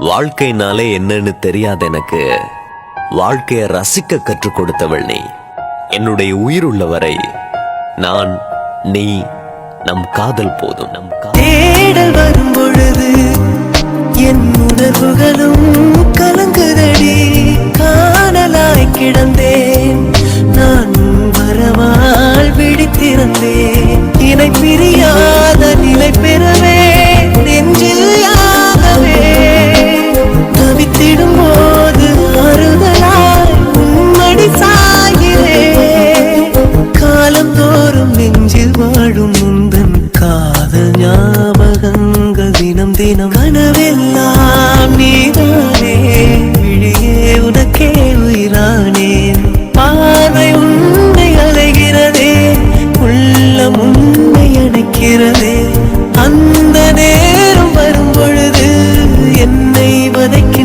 வாழ்க்கைனாலே என்னன்னு தெரியாத எனக்கு வாழ்க்கைய ரசிக்க கற்றுக் கொடுத்தவள் நீ. என்னுடைய உயிர் உள்ளவரை நான், நீ, நம் காதல் போதும். நம் தேடல் வரும் பொழுது என் உணர்வுகளும் கலங்குதடி. காணலாய் கிடந்தேன் நான், வரவால் விழித்திருந்தேன். இணை பிரியாத நிலை பெறவே நெஞ்சில் யாகவே தவித்திடும் போது ஆறுதலாய் உம்மடி சாயிலே. காலம் தோறும் நெஞ்சில் வாழும் முந்தன் காதல் ஞாபகங்கள் தினம் தினம் கனவெல்லாம் நீதானே. விழியே உனக்கே உயிரானேன். பார்வை உன்னை அலைகிறதே, உள்ளம் உன்னை அணைக்கிறதே. அந்த நேரம் வரும் பொழுது என்னை வதைக்க